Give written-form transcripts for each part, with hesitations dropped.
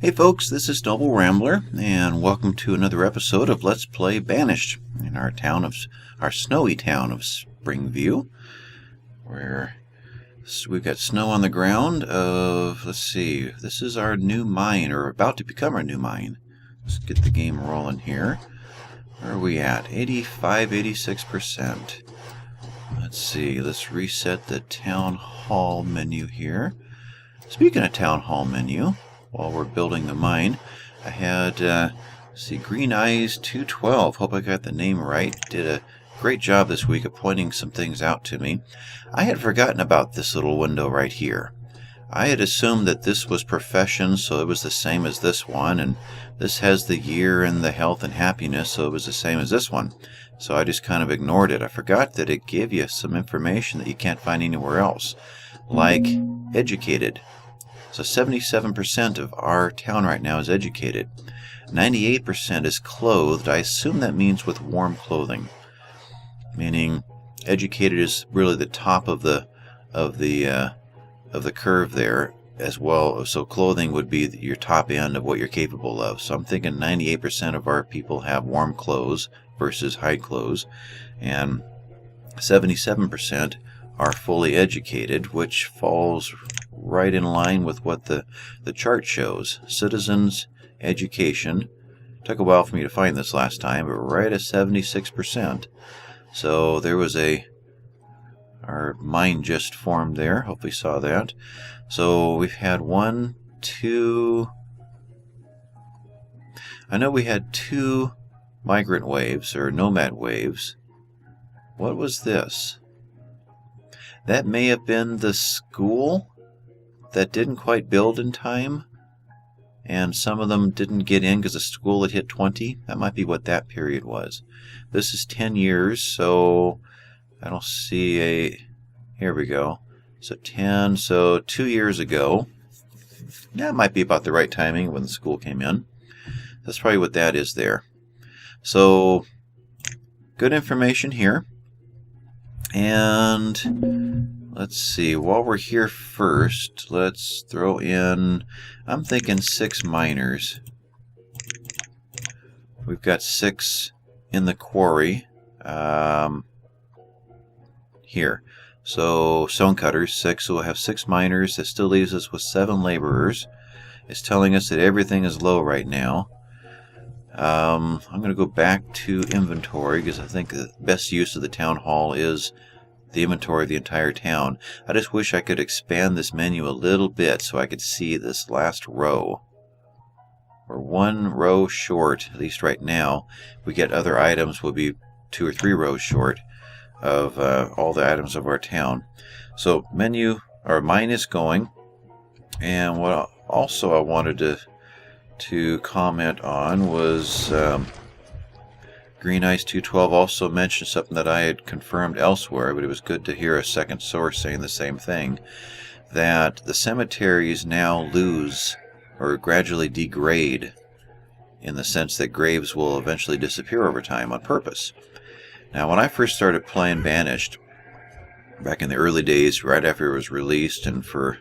Hey folks, this is Noble Rambler, and welcome to another episode of Let's Play Banished in our snowy town of Springview, where we've got snow on the ground of, let's see, this is our new mine, or about to become our new mine. Let's get the game rolling here. Where are we at? 85, 86%. Let's see, let's reset the Town Hall menu here. Speaking of Town Hall menu, while we're building the mine, I had, Green Eyes 212. Hope I got the name right. Did a great job this week of pointing some things out to me. I had forgotten about this little window right here. I had assumed that this was profession, so it was the same as this one, and this has the year and the health and happiness, so it was the same as this one. So I just kind of ignored it. I forgot that it gave you some information that you can't find anywhere else, like educated. So 77% of our town right now is educated. 98% is clothed. I assume that means with warm clothing, meaning educated is really the top of the curve there as well. So clothing would be your top end of what you're capable of. So I'm thinking 98% of our people have warm clothes versus hide clothes, and 77% are fully educated, which falls right in line with what the chart shows. Citizens, education. Took a while for me to find this last time, but right at 76%. So there was our mine just formed there. Hope you saw that. So we've had I know we had two migrant waves, or nomad waves. What was this? That may have been the school that didn't quite build in time, and some of them didn't get in because the school had hit 20. That might be what that period was. This is 10 years, so I don't see here we go. So 10, so 2 years ago. That might be about the right timing when the school came in. That's probably what that is there. So, good information here. And let's see, while we're here first, let's throw in, I'm thinking 6 miners. We've got 6 in the quarry here. So stonecutters, 6, so we'll have 6 miners. That still leaves us with 7 laborers. It's telling us that everything is low right now. I'm going to go back to inventory because I think the best use of the town hall is the inventory of the entire town. I just wish I could expand this menu a little bit so I could see this last row. We're 1 row short, at least right now. If we get other items, we'll be 2 or 3 rows short of all the items of our town. So menu, or mine is going. And what also I wanted to comment on was Green Eyes 212 also mentioned something that I had confirmed elsewhere, but it was good to hear a second source saying the same thing, that the cemeteries now lose or gradually degrade, in the sense that graves will eventually disappear over time on purpose. Now, when I first started playing Banished, back in the early days, right after it was released, and for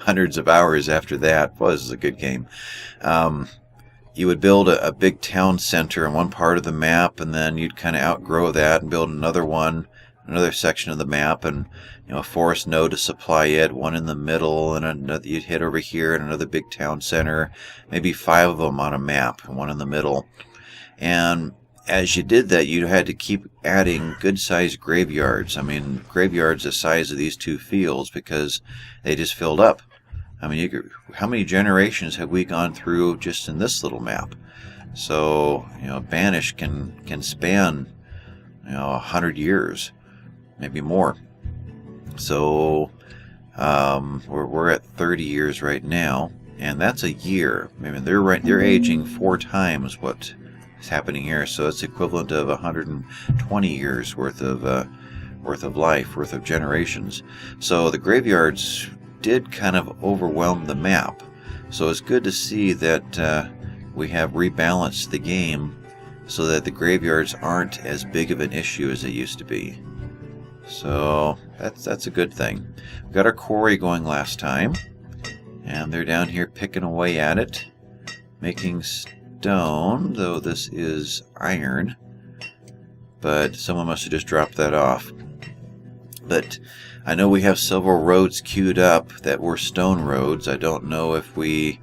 hundreds of hours after that, was a good game, you would build a big town center in one part of the map, and then you'd kind of outgrow that and build another section of the map, and a forest node to supply it, one in the middle, and another you'd hit over here, and another big town center, maybe 5 of them on a map, and one in the middle. And as you did that, you had to keep adding good-sized graveyards. I mean, graveyards the size of these 2 fields, because they just filled up. I mean, how many generations have we gone through just in this little map? So, Banished can span, 100 years, maybe more. So, we're at 30 years right now, and that's a year. I mean, they're aging 4 times what is happening here. So it's equivalent of 120 years worth of life, worth of generations. So the graveyards did kind of overwhelm the map. So it's good to see that we have rebalanced the game so that the graveyards aren't as big of an issue as they used to be. So that's a good thing. We got our quarry going last time, and they're down here picking away at it. making stone, though this is iron. But someone must have just dropped that off. But I know we have several roads queued up that were stone roads. I don't know if we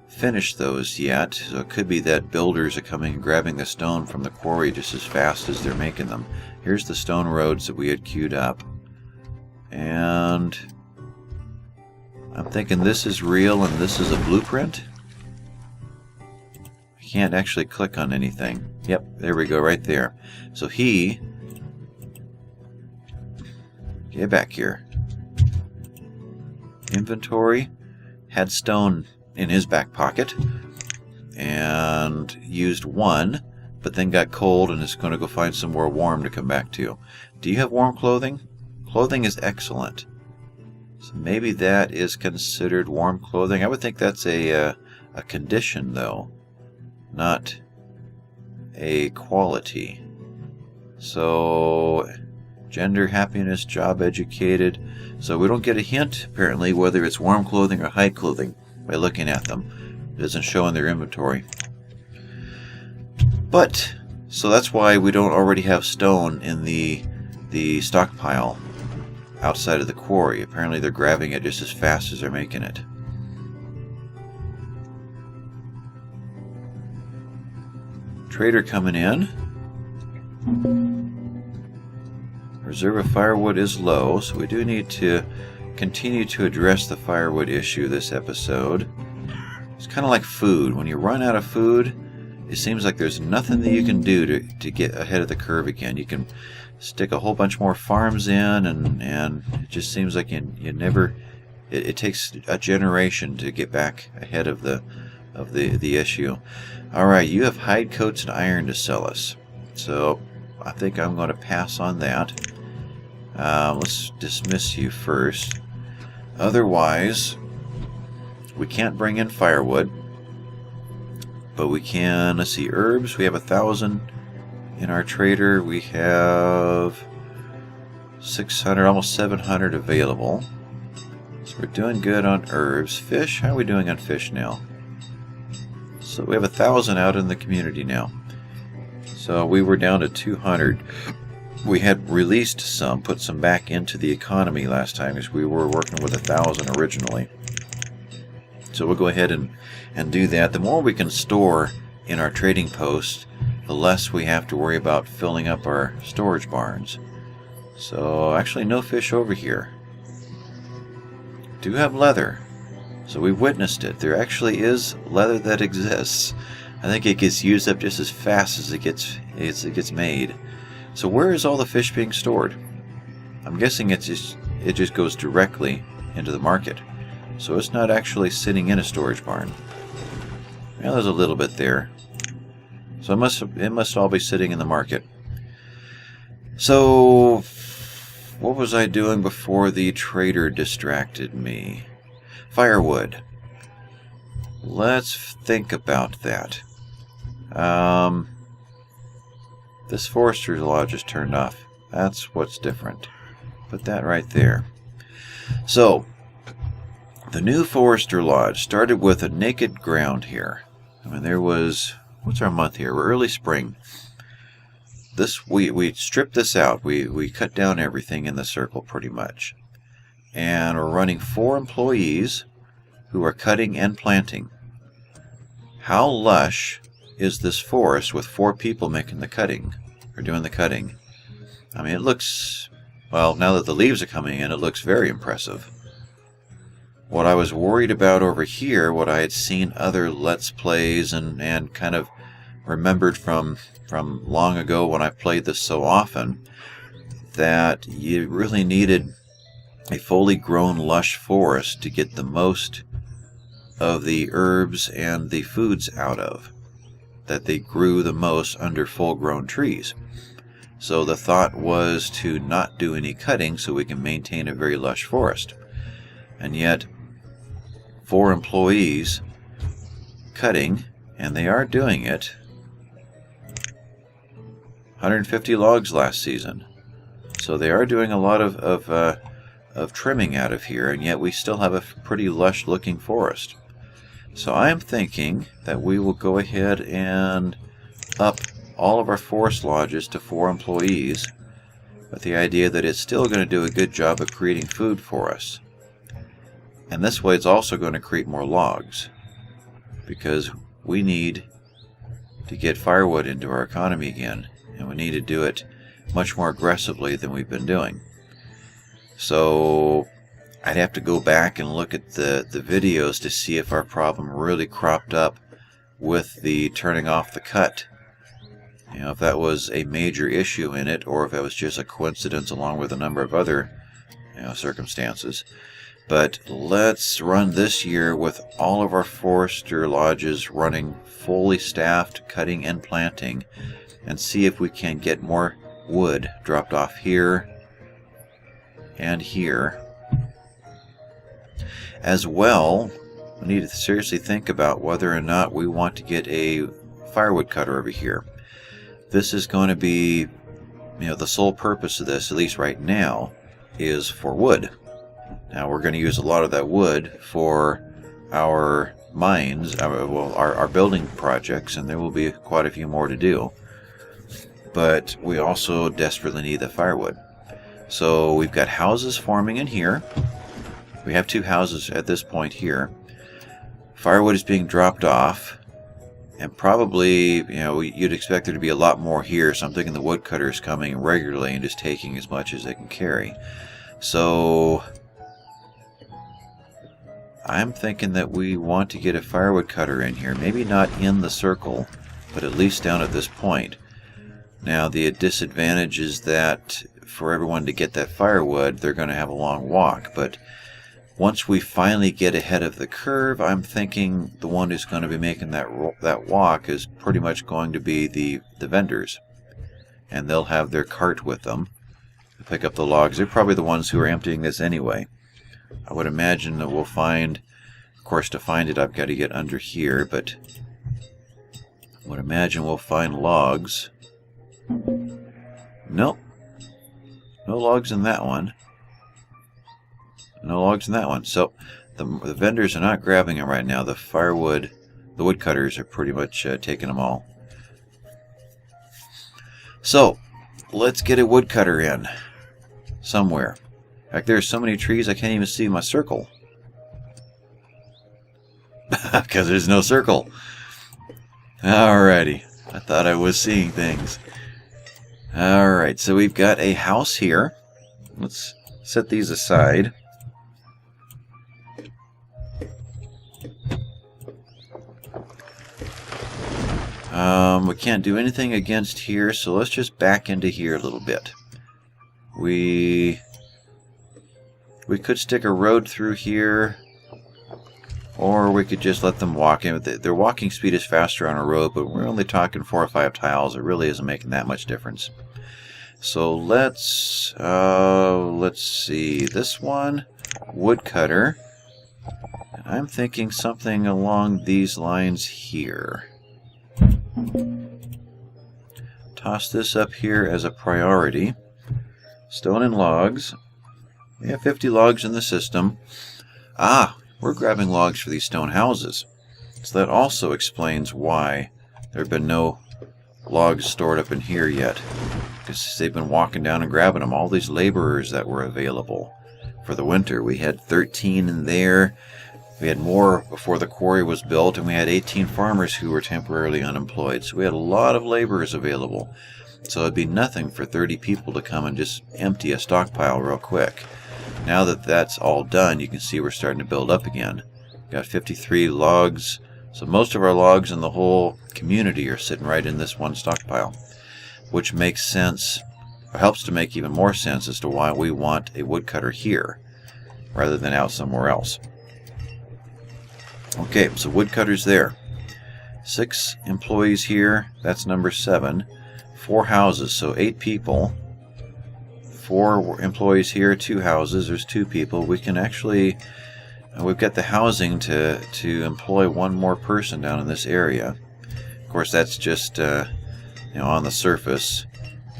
finished those yet. So it could be that builders are coming and grabbing the stone from the quarry just as fast as they're making them. Here's the stone roads that we had queued up. And I'm thinking this is real and this is a blueprint. I can't actually click on anything. Yep, there we go, right there. So he... Get back here. Inventory. Had stone in his back pocket. And used one, but then got cold and is going to go find some more warm to come back to. Do you have warm clothing? Clothing is excellent. So maybe that is considered warm clothing. I would think that's a condition, though, not a quality. So, gender, happiness, job, educated. So we don't get a hint, apparently, whether it's warm clothing or high clothing by looking at them. It doesn't show in their inventory. But, so that's why we don't already have stone in the stockpile outside of the quarry. Apparently they're grabbing it just as fast as they're making it. Trader coming in. Reserve of firewood is low, so we do need to continue to address the firewood issue this episode. It's kind of like food. When you run out of food, it seems like there's nothing that you can do to get ahead of the curve again. You can stick a whole bunch more farms in, and it just seems like you never... It takes a generation to get back ahead of the issue. Alright, you have hide coats and iron to sell us. So, I think I'm going to pass on that. Let's dismiss you first. Otherwise, we can't bring in firewood. But we can, let's see, herbs. We have 1,000 in our trader. We have 600, almost 700 available. So we're doing good on herbs. Fish, how are we doing on fish now? So we have 1,000 out in the community now. So we were down to 200. We had released some, put some back into the economy last time because we were working with 1,000 originally. So we'll go ahead and do that. The more we can store in our trading post, the less we have to worry about filling up our storage barns. So actually no fish over here. Do have leather. So we've witnessed it. There actually is leather that exists. I think it gets used up just as fast as it gets made. So where is all the fish being stored? I'm guessing it just goes directly into the market. So it's not actually sitting in a storage barn. Well, there's a little bit there. So it must all be sitting in the market. So what was I doing before the trader distracted me? Firewood. Let's think about that. This Forester's Lodge is turned off. That's what's different. Put that right there. So, the new Forester Lodge started with a naked ground here. I mean, there was... What's our month here? We're early spring. We stripped this out. We cut down everything in the circle pretty much. And we're running 4 employees who are cutting and planting. How lush is this forest with 4 people making the cutting, or doing the cutting? I mean, it looks, well, now that the leaves are coming in, it looks very impressive. What I was worried about over here, what I had seen other Let's Plays and kind of remembered from long ago when I played this so often, that you really needed a fully grown lush forest to get the most of the herbs and the foods out of, that they grew the most under full-grown trees. So the thought was to not do any cutting so we can maintain a very lush forest. And yet 4 employees cutting, and they are doing it. 150 logs last season. So they are doing a lot of trimming out of here, and yet we still have a pretty lush looking forest. So I'm thinking that we will go ahead and up all of our forest lodges to 4 employees, with the idea that it's still going to do a good job of creating food for us. And this way it's also going to create more logs, because we need to get firewood into our economy again, and we need to do it much more aggressively than we've been doing. So I'd have to go back and look at the videos to see if our problem really cropped up with the turning off the cut. You know, if that was a major issue in it, or if it was just a coincidence along with a number of other, circumstances. But let's run this year with all of our forester lodges running fully staffed, cutting and planting, and see if we can get more wood dropped off here and here. As well, we need to seriously think about whether or not we want to get a firewood cutter over here. This is going to be, the sole purpose of this, at least right now, is for wood. Now we're going to use a lot of that wood for our mines, our building projects, and there will be quite a few more to do. But we also desperately need the firewood. So we've got houses forming in here. We have 2 houses at this point here. Firewood is being dropped off. And probably, you'd expect there to be a lot more here, so I'm thinking the woodcutter is coming regularly and just taking as much as they can carry. So I'm thinking that we want to get a firewood cutter in here. Maybe not in the circle, but at least down at this point. Now, the disadvantage is that for everyone to get that firewood, they're going to have a long walk. But once we finally get ahead of the curve, I'm thinking the one who's going to be making that walk is pretty much going to be the vendors. And they'll have their cart with them to pick up the logs. They're probably the ones who are emptying this anyway. I would imagine that we'll find, of course, to find it I've got to get under here, but I would imagine we'll find logs. Nope. No logs in that one. No logs in that one. So the vendors are not grabbing them right now. The woodcutters are pretty much taking them all. So let's get a woodcutter in somewhere. In fact, there's so many trees I can't even see my circle. Because there's no circle. Alrighty. I thought I was seeing things. Alright, so we've got a house here. Let's set these aside. We can't do anything against here, so let's just back into here a little bit. We could stick a road through here, or we could just let them walk in. Their walking speed is faster on a road, but we're only talking 4 or 5 tiles. It really isn't making that much difference. So let's see. This one, woodcutter. I'm thinking something along these lines here. Toss this up here as a priority. Stone and logs. We have 50 logs in the system. We're grabbing logs for these stone houses. So that also explains why there have been no logs stored up in here yet. Because they've been walking down and grabbing them. All these laborers that were available for the winter. We had 13 in there. We had more before the quarry was built, and we had 18 farmers who were temporarily unemployed. So we had a lot of laborers available. So it'd be nothing for 30 people to come and just empty a stockpile real quick. Now that that's all done, you can see we're starting to build up again. We've got 53 logs. So most of our logs in the whole community are sitting right in this one stockpile, which makes sense, or helps to make even more sense as to why we want a woodcutter here rather than out somewhere else. Okay, so woodcutter's there. 6 employees here. That's number 7. 4 houses, so 8 people. 4 employees here, 2 houses. There's 2 people. We can actually, we've got the housing to employ 1 more person down in this area. Of course, that's just on the surface.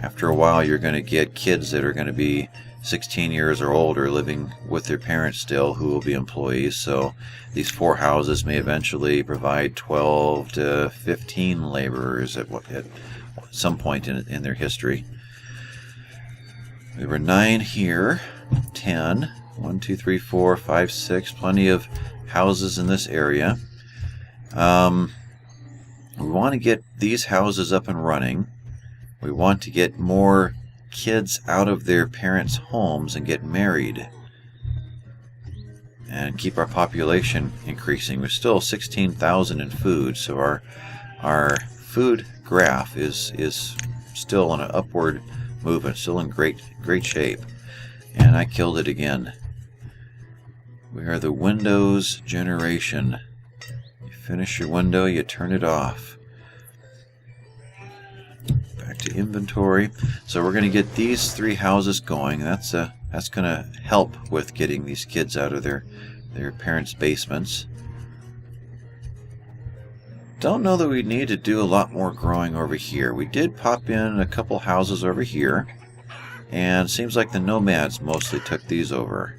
After a while, you're going to get kids that are going to be 16 years or older living with their parents still who will be employees. So these 4 houses may eventually provide 12 to 15 laborers at some point in their history. There were 9 here, 10, 1, 2, 3, 4, 5, 6, plenty of houses in this area. We want to get these houses up and running. We want to get more kids out of their parents' homes and get married and keep our population increasing. We're still 16,000 in food, so our food graph is still on an upward movement, still in great shape. And I killed it again. We are the Windows generation. You finish your window, you turn it off. Back to inventory. So we're going to get these 3 houses going. That's going to help with getting these kids out of their parents' basements. Don't know that we need to do a lot more growing over here. We did pop in a couple houses over here, and it seems like the nomads mostly took these over.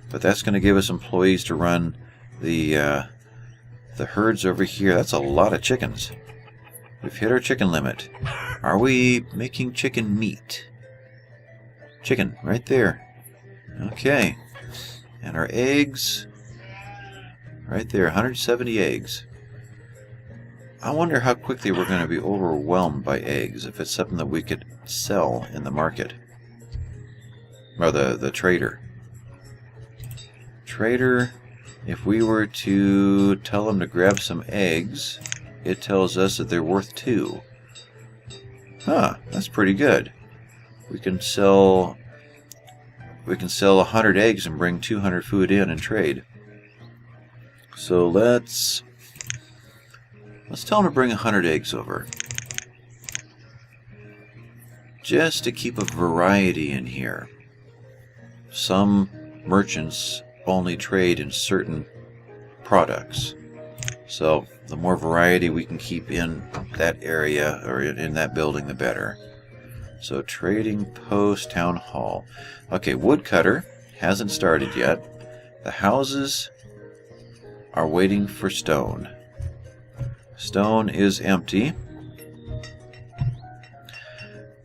But that's going to give us employees to run the herds over here. That's a lot of chickens. We've hit our chicken limit. Are we making chicken meat? Chicken, right there. Okay. And our eggs, right there, 170 eggs. I wonder how quickly we're going to be overwhelmed by eggs, if it's something that we could sell in the market. Or the trader. Trader, if we were to tell him to grab some eggs, it tells us that they're worth 2. Huh, that's pretty good. We can sell 100 eggs and bring 200 food in and trade. So let's tell him to bring 100 eggs over. Just to keep a variety in here. Some merchants only trade in certain products. So the more variety we can keep in that area or in that building, the better. So trading post, town hall. Okay, woodcutter hasn't started yet. The houses are waiting for stone. Stone is empty.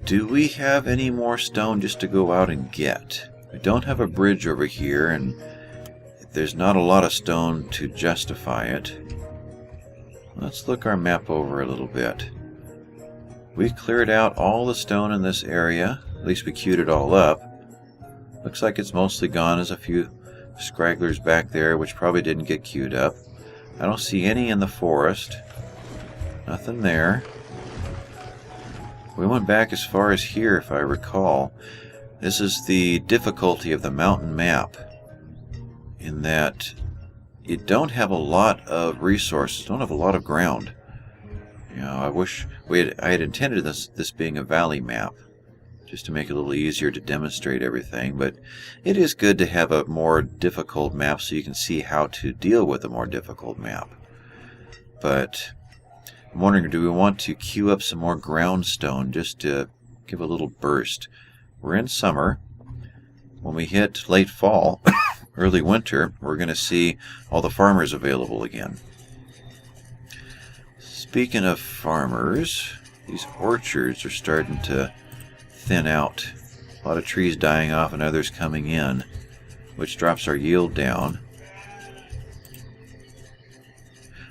Do we have any more stone just to go out and get? We don't have a bridge over here, and there's not a lot of stone to justify it. Let's look our map over a little bit. We cleared out all the stone in this area. At least we queued it all up. Looks like it's mostly gone. There's a few scragglers back there which probably didn't get queued up. I don't see any in the forest. Nothing there. We went back as far as here, if I recall. This is the difficulty of the mountain map, in that you don't have a lot of resources, don't have a lot of ground. You know, I wish I had intended this being a valley map, just to make it a little easier to demonstrate everything, but it is good to have a more difficult map so you can see how to deal with a more difficult map. But I'm wondering, do we want to queue up some more ground stone just to give a little burst? We're in summer. When we hit late fall, early winter, we're going to see all the farmers available again. Speaking of farmers, these orchards are starting to thin out. A lot of trees dying off and others coming in, which drops our yield down.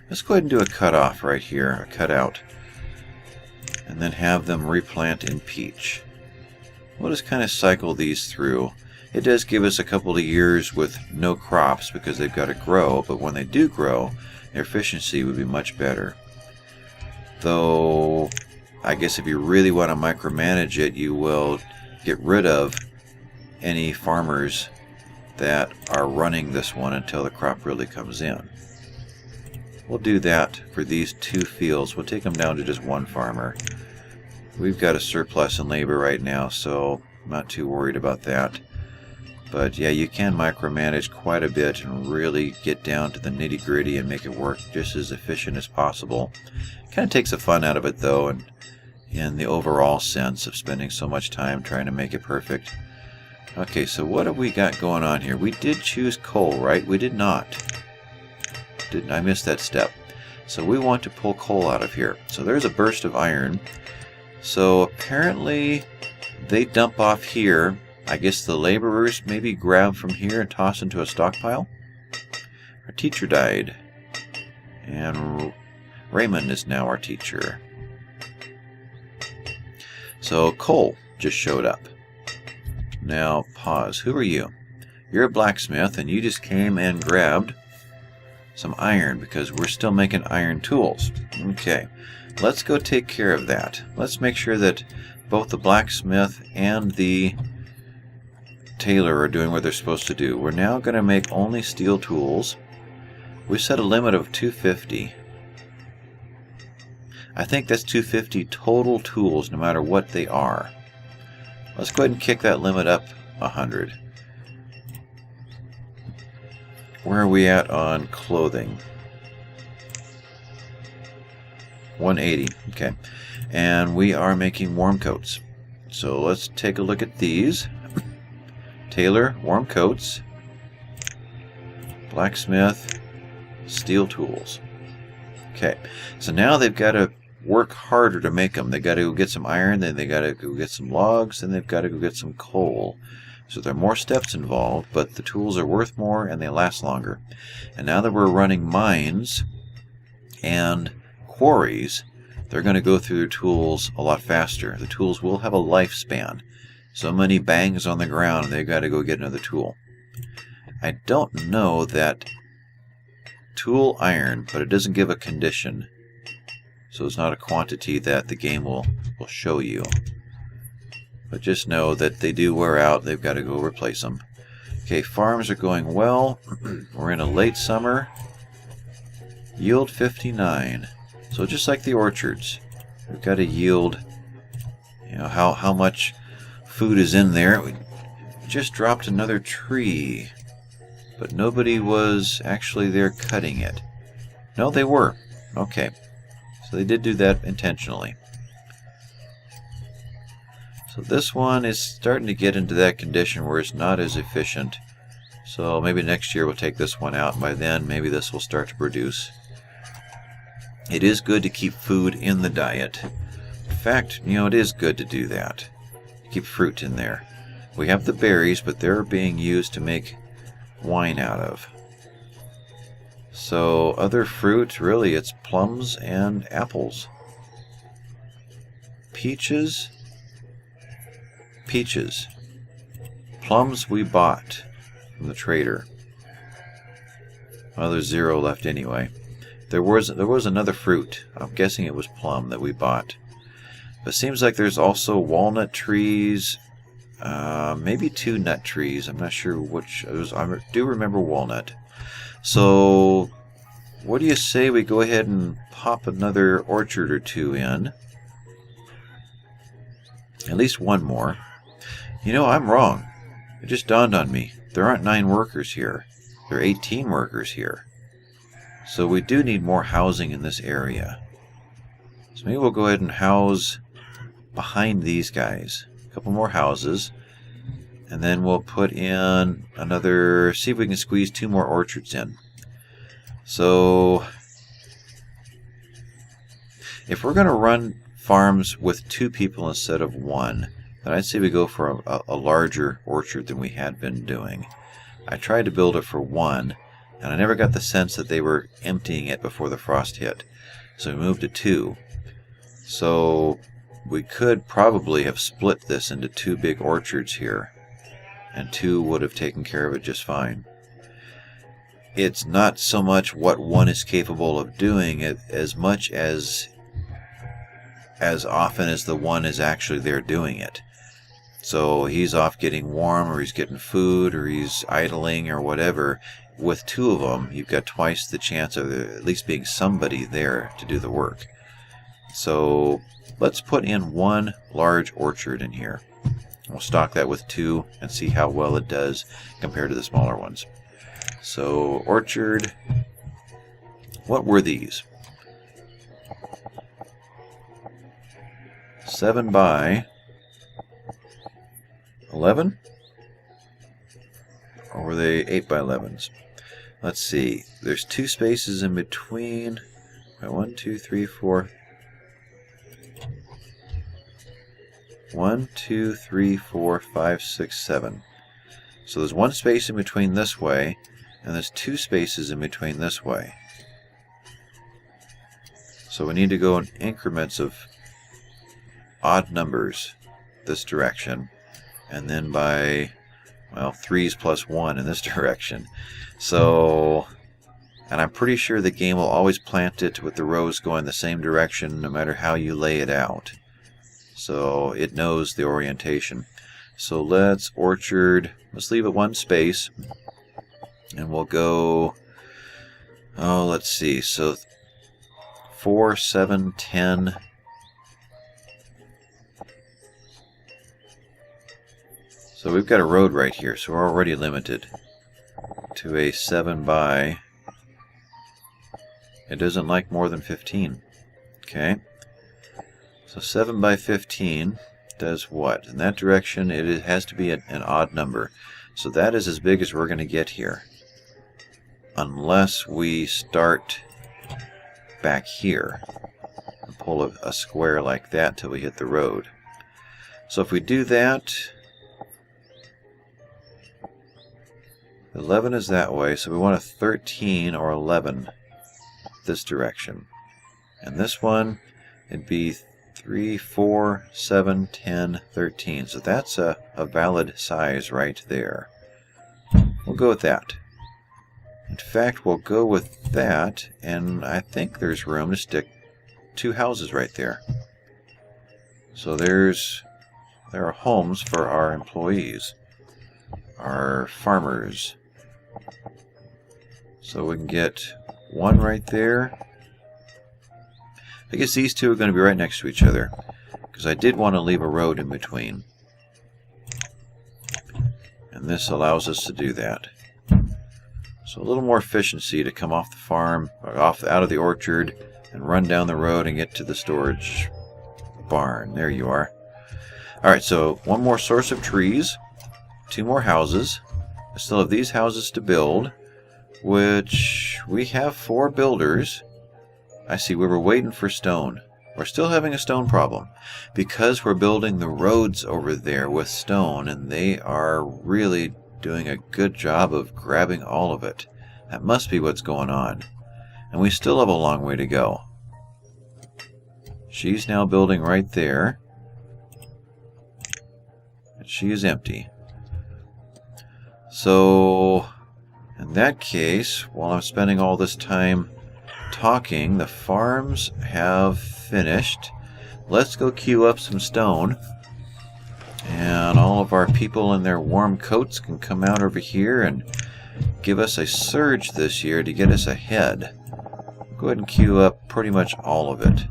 Let's go ahead and do a cutoff right here, a cutout, and then have them replant in peach. We'll just kind of cycle these through. It does give us a couple of years with no crops because they've got to grow, but when they do grow, their efficiency would be much better. Though, I guess if you really want to micromanage it, you will get rid of any farmers that are running this one until the crop really comes in. We'll do that for these 2 fields. We'll take them down to just 1 farmer. We've got a surplus in labor right now, so I'm not too worried about that. But yeah, you can micromanage quite a bit and really get down to the nitty-gritty and make it work just as efficient as possible. Kind of takes the fun out of it, though, and in the overall sense of spending so much time trying to make it perfect. Okay, so what have we got going on here? We did choose coal, right? We did not. Didn't I miss that step? So we want to pull coal out of here. So there's a burst of iron. So apparently they dump off here. I guess the laborers maybe grab from here and toss into a stockpile. Our teacher died. And Raymond is now our teacher. So coal just showed up. Now pause. Who are you? You're a blacksmith and you just came and grabbed some iron because we're still making iron tools. Okay, let's go take care of that. Let's make sure that both the blacksmith and the tailor are doing what they're supposed to do. We're now going to make only steel tools. We set a limit of 250. I think that's 250 total tools no matter what they are. Let's go ahead and kick that limit up 100. Where are we at on clothing? 180. Okay. And we are making warm coats. So let's take a look at these. Tailor, warm coats. Blacksmith, steel tools. Okay. So now they've got to work harder to make them. They got to go get some iron, then they got to go get some logs, then they've got to go get some coal. So there are more steps involved, but the tools are worth more and they last longer. And now that we're running mines and quarries, they're going to go through their tools a lot faster. The tools will have a lifespan. So many bangs on the ground, they've got to go get another tool. I don't know that tool iron, but it doesn't give a condition. So it's not a quantity that the game will show you. But just know that they do wear out. They've got to go replace them. Okay, farms are going well. We're in a late summer. Yield 59. So just like the orchards, we've got to yield, you know, how much food is in there. We just dropped another tree, but nobody was actually there cutting it. No, they were. Okay. So they did do that intentionally. So this one is starting to get into that condition where it's not as efficient. So maybe next year we'll take this one out, and by then maybe this will start to produce. It is good to keep food in the diet. In fact, you know, it is good to do that. Keep fruit in there. We have the berries, but they're being used to make wine out of. So other fruit, really, it's plums and apples. Peaches. Peaches. Plums we bought from the trader. Well, there's 0 left anyway. There was another fruit. I'm guessing it was plum that we bought. But it seems like there's also walnut trees. Maybe 2 nut trees. I'm not sure which. I do remember walnut. So, what do you say we go ahead and pop another orchard or 2 in? At least 1 more. You know, I'm wrong. It just dawned on me. There aren't 9 workers here. There are 18 workers here. So we do need more housing in this area. So maybe we'll go ahead and house behind these guys. A couple more houses. And then we'll put in another, see if we can squeeze 2 more orchards in. So if we're going to run farms with 2 people instead of 1, then I'd say we go for a larger orchard than we had been doing. I tried to build it for 1, and I never got the sense that they were emptying it before the frost hit. So we moved to 2. So we could probably have split this into 2 big orchards here, and 2 would have taken care of it just fine. It's not so much what one is capable of doing it as much as often as the one is actually there doing it. So he's off getting warm, or he's getting food, or he's idling, or whatever. With 2 of them, you've got twice the chance of there at least being somebody there to do the work. So let's put in 1 large orchard in here. We'll stock that with 2 and see how well it does compared to the smaller ones. So orchard, what were these? 7 by 11? Or were they 8x11s? Let's see. There's 2 spaces in between. 1, 2, 3, 4. 1, 2, 3, 4, 5, 6, 7. So there's 1 space in between this way, and there's 2 spaces in between this way. So we need to go in increments of odd numbers this direction, and then by, well, 3s plus 1 in this direction. So, and I'm pretty sure the game will always plant it with the rows going the same direction no matter how you lay it out. So it knows the orientation. So let's orchard, let's leave it 1 space, and we'll go, oh, let's see, so 4, 7, 10. So we've got a road right here, so we're already limited to a 7 by. It doesn't like more than 15. Okay. So 7 by 15 does what? In that direction, it has to be an odd number. So that is as big as we're going to get here. Unless we start back here and pull a square like that till we hit the road. So if we do that, 11 is that way, so we want a 13 or 11 this direction. And this one, it'd be 3, 4, 7, 10, 13. So that's a valid size right there. We'll go with that. In fact, we'll go with that, and I think there's room to stick 2 houses right there. So there are homes for our employees, our farmers. So we can get 1 right there. I guess these 2 are going to be right next to each other, because I did want to leave a road in between. And this allows us to do that. So a little more efficiency to come off the farm, or out of the orchard, and run down the road and get to the storage barn. There you are. Alright, so 1 more source of trees, 2 more houses. I still have these houses to build, which we have 4 builders. I see we were waiting for stone. We're still having a stone problem because we're building the roads over there with stone, and they are really doing a good job of grabbing all of it. That must be what's going on. And we still have a long way to go. She's now building right there. And she is empty. So, in that case, while I'm spending all this time talking, the farms have finished. Let's go queue up some stone. And all of our people in their warm coats can come out over here and give us a surge this year to get us ahead. Go ahead and queue up pretty much all of it.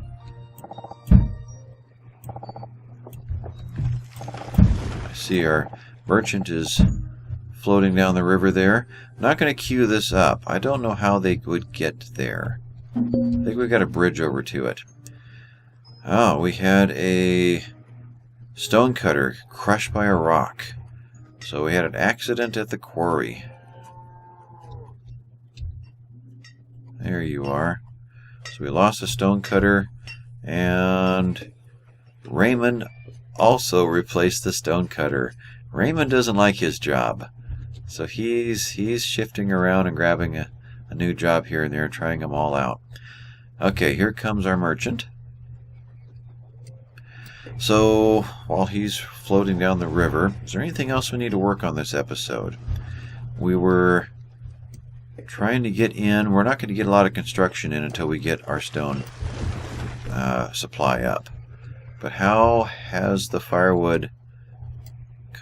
I see our merchant is floating down the river there. I'm not going to queue this up. I don't know how they would get there. I think we got a bridge over to it. Oh, we had a stone cutter crushed by a rock. So we had an accident at the quarry. There you are. So we lost a stone cutter, and Raymond also replaced the stone cutter. Raymond doesn't like his job, so he's shifting around and grabbing a new job here and there and trying them all out. Okay, here comes our merchant. So, while he's floating down the river, is there anything else we need to work on this episode? We were trying to get in. We're not going to get a lot of construction in until we get our stone supply up. But how has the firewood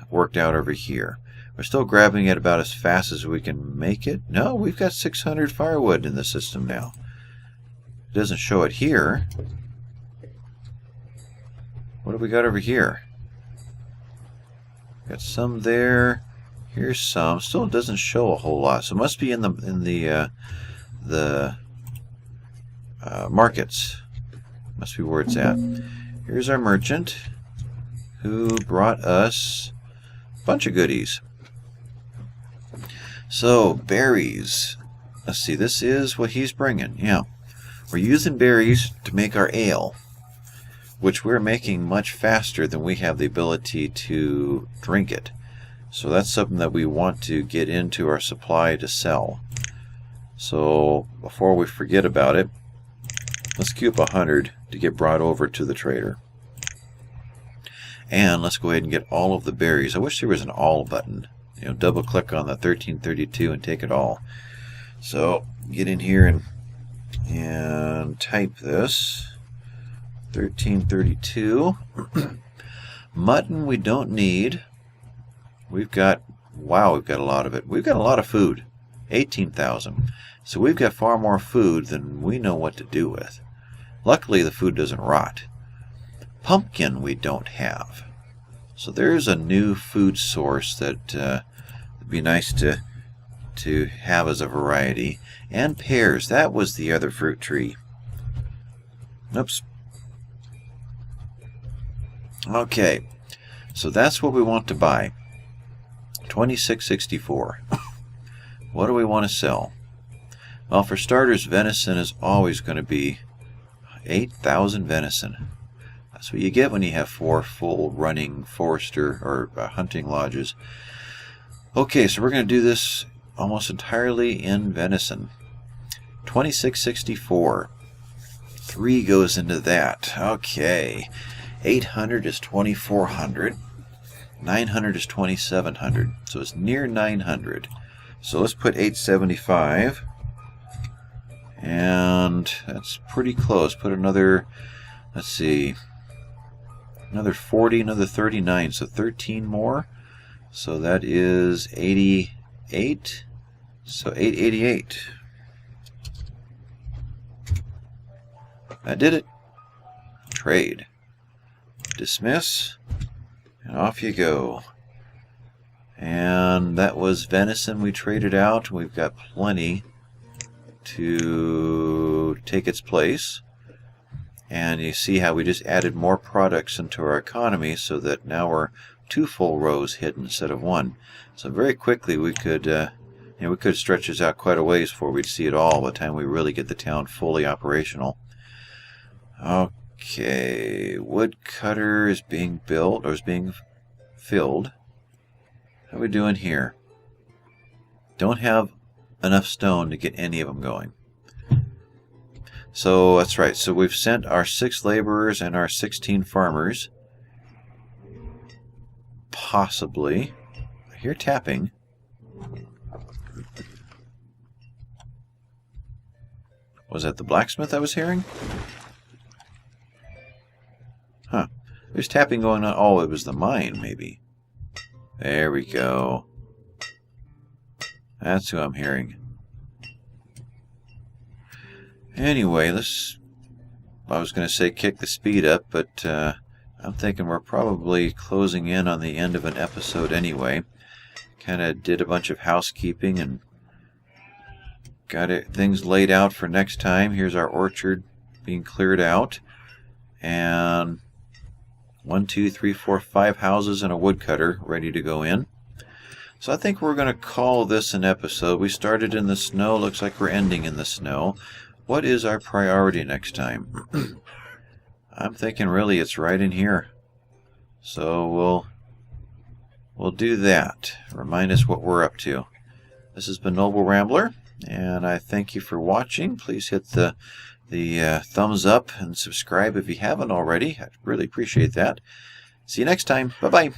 worked out over here? We're still grabbing it about as fast as we can make it. No, we've got 600 firewood in the system now. It doesn't show it here. What have we got over here? Got some there. Here's some. Still doesn't show a whole lot. So it must be in the markets. Must be where it's at. Here's our merchant, who brought us a bunch of goodies. So, berries. Let's see, this is what he's bringing. Yeah. We're using berries to make our ale, which we're making much faster than we have the ability to drink it. So that's something that we want to get into our supply to sell. So before we forget about it, let's queue up 100 to get brought over to the trader. And let's go ahead and get all of the berries. I wish there was an all button. Double click on the 1332 and take it all. So get in here and type this. 1332. Mutton we don't need. We've got a lot of it. We've got a lot of food. 18,000. So we've got far more food than we know what to do with. Luckily the food doesn't rot. Pumpkin we don't have. So there's a new food source that would be nice to have as a variety. And pears. That was the other fruit tree. Oops. Okay, so that's what we want to buy. 2664. What do we want to sell? Well, for starters, venison is always going to be 8,000 venison. That's what you get when you have 4 full running forester or hunting lodges. Okay, so we're going to do this almost entirely in venison. 2664. 3 goes into that. Okay. 800 is 2400. 900 is 2700. So it's near 900. So let's put 875. And that's pretty close. Put another, let's see, another 40, another 39. So 13 more. So that is 88. So 888. That did it. Trade. Dismiss, and off you go. And that was venison we traded out. We've got plenty to take its place. And you see how we just added more products into our economy so that now we're 2 full rows hidden instead of 1. So very quickly we could stretch this out quite a ways before we'd see it all by the time we really get the town fully operational. Okay, woodcutter is being built, or is being filled. How are we doing here? Don't have enough stone to get any of them going. So that's right, so we've sent our 6 laborers and our 16 farmers. Possibly. I hear tapping. Was that the blacksmith I was hearing? Huh. There's tapping going on. Oh, it was the mine, maybe. There we go. That's who I'm hearing. Anyway, I was going to say kick the speed up, but I'm thinking we're probably closing in on the end of an episode anyway. Kind of did a bunch of housekeeping and got things laid out for next time. Here's our orchard being cleared out. And 1, 2, 3, 4, 5 houses and a woodcutter ready to go in. So I think we're going to call this an episode. We started in the snow. Looks like we're ending in the snow. What is our priority next time? I'm thinking really it's right in here. So we'll do that. Remind us what we're up to. This has been Noble Rambler, and I thank you for watching. Please hit the thumbs up and subscribe if you haven't already. I'd really appreciate that. See you next time. Bye-bye.